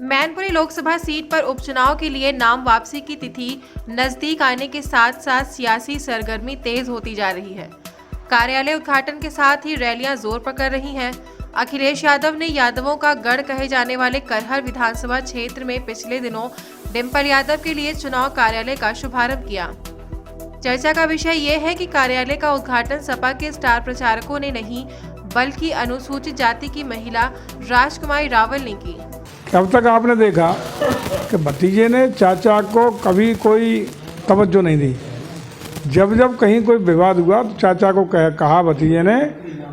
Mainpuri Lok Sabha seat पर उपचुनाव के लिए नाम वापसी की तिथि नजदीक आने के साथ साथ सियासी सरगर्मी तेज होती जा रही है। कार्यालय उद्घाटन के साथ ही रैलियां जोर पकड़ रही हैं। अखिलेश यादव ने यादवों का गढ़ कहे जाने वाले करहर विधानसभा क्षेत्र में पिछले दिनों डिम्पल यादव के लिए चुनाव कार्यालय का शुभारंभ किया। चर्चा का विषय ये है कि कार्यालय का उद्घाटन सपा के स्टार प्रचारकों ने नहीं बल्कि अनुसूचित जाति की महिला राजकुमारी रावल ने की। अब तक आपने देखा कि भतीजे ने चाचा को कभी कोई तवज्जो नहीं दी। जब जब कहीं कोई विवाद हुआ तो चाचा को कहा भतीजे ने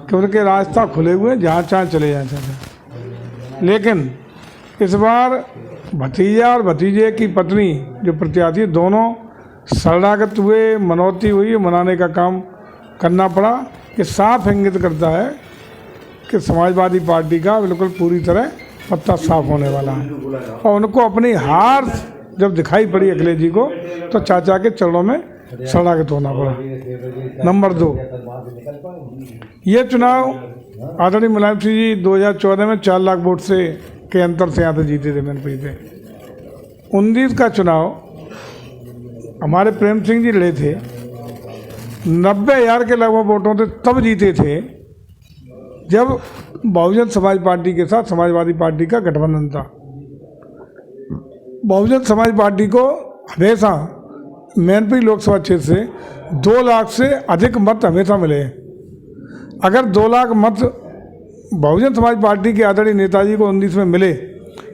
कि उनके रास्ता खुले हुए जहाँ चाहे चले जाए चाचा। लेकिन इस बार भतीजा और भतीजे की पत्नी जो प्रत्याशी दोनों शरणागत हुए, मनौती हुई, मनाने का काम करना पड़ा। ये साफ इंगित करता है कि समाजवादी पार्टी का बिल्कुल पूरी तरह पत्ता साफ होने वाला है। और उनको अपनी हार जब दिखाई पड़ी अखिलेश जी को तो चाचा के चरणों में शरणागत होना पड़ा। नंबर 2, ये चुनाव आदरणीय मुलायम सिंह जी 2014 में 4 लाख वोट से के अंतर से यहाँ पे जीते थे मैनपुरी पे। 19 का चुनाव हमारे प्रेम सिंह जी लड़े थे, 90,000 के लगभग वोटों से तब जीते थे जब बहुजन समाज पार्टी के साथ समाजवादी पार्टी का गठबंधन था। बहुजन समाज पार्टी को हमेशा मैनपुरी लोकसभा क्षेत्र से 2 लाख से अधिक मत हमेशा मिले। अगर 2 लाख मत बहुजन समाज पार्टी के आदरणीय नेताजी को 19 में मिले,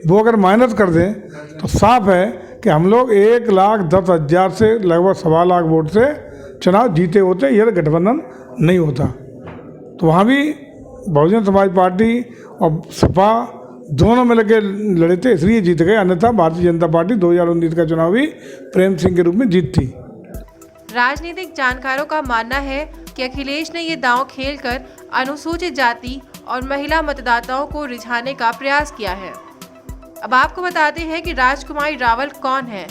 वो अगर माइनस कर दें तो साफ है कि हम लोग 1,10,000 से लगभग 1.25 लाख वोट से चुनाव जीते होते, यह गठबंधन नहीं होता। तो वहाँ भी बहुजन समाज पार्टी और सपा दोनों मिलकर लड़े थे, इसलिए जीत गए। अन्यथा भारतीय जनता पार्टी 2019 का चुनाव भी प्रेम सिंह के रूप में जीत थी। राजनीतिक जानकारों का मानना है कि अखिलेश ने ये दांव खेलकर अनुसूचित जाति और महिला मतदाताओं को रिझाने का प्रयास किया है। अब आपको बताते हैं कि राजकुमारी रावल कौन है।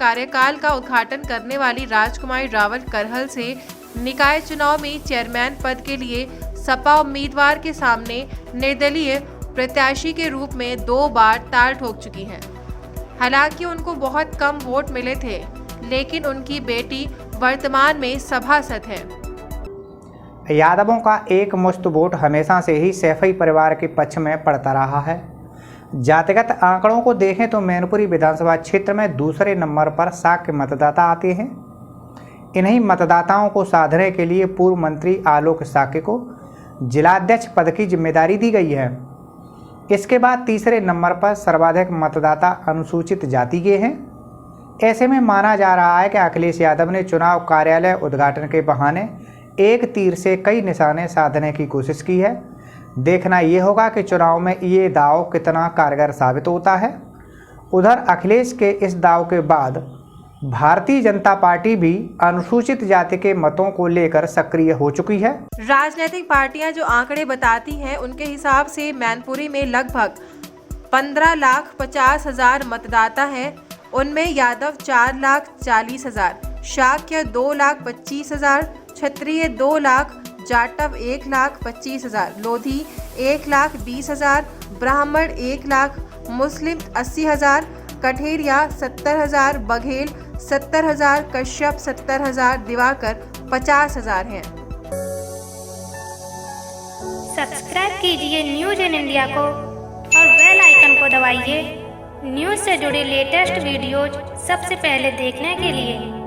कार्यकाल का उद्घाटन करने वाली राजकुमारी रावल करहल से निकाय चुनाव में चेयरमैन पद के लिए सपा उम्मीदवार के सामने निर्दलीय प्रत्याशी के रूप में 2 बार ताल ठोक चुकी हैं। हालांकि उनको बहुत कम वोट मिले थे, लेकिन उनकी बेटी वर्तमान में सभासद है। यादवों का एक मुश्त वोट हमेशा से ही सैफई परिवार के पक्ष में पड़ता रहा है। जातिगत आंकड़ों को देखें तो मैनपुरी विधानसभा क्षेत्र में दूसरे नंबर पर शाक्य मतदाता आते हैं। इन्हीं मतदाताओं को साधने के लिए पूर्व मंत्री आलोक शाक्य को जिलाध्यक्ष पद की जिम्मेदारी दी गई है। इसके बाद तीसरे नंबर पर सर्वाधिक मतदाता अनुसूचित जाति के हैं। ऐसे में माना जा रहा है कि अखिलेश यादव ने चुनाव कार्यालय उद्घाटन के बहाने एक तीर से कई निशाने साधने की कोशिश की है। देखना ये होगा कि चुनाव में ये दांव कितना कारगर साबित होता है। उधर अखिलेश के इस दांव के बाद भारतीय जनता पार्टी भी अनुसूचित जाति के मतों को लेकर सक्रिय हो चुकी है। राजनीतिक पार्टियां जो आंकड़े बताती हैं उनके हिसाब से मैनपुरी में लगभग 15,50,000 मतदाता हैं। उनमें यादव 4,40,000, शाक्य 2,25,000, क्षत्रिय 2 लाख, जाटव 1,25,000, लोधी 1,20,000, ब्राह्मण 1 लाख, मुस्लिम 80,000, कठेरिया 70,000, बघेल 70,000, कश्यप 70,000, दिवाकर 50,000 हैं। सब्सक्राइब कीजिए न्यूज़ इन इंडिया को और बेल आइकन को दबाइए न्यूज़ से जुड़े लेटेस्ट वीडियोज सबसे पहले देखने के लिए।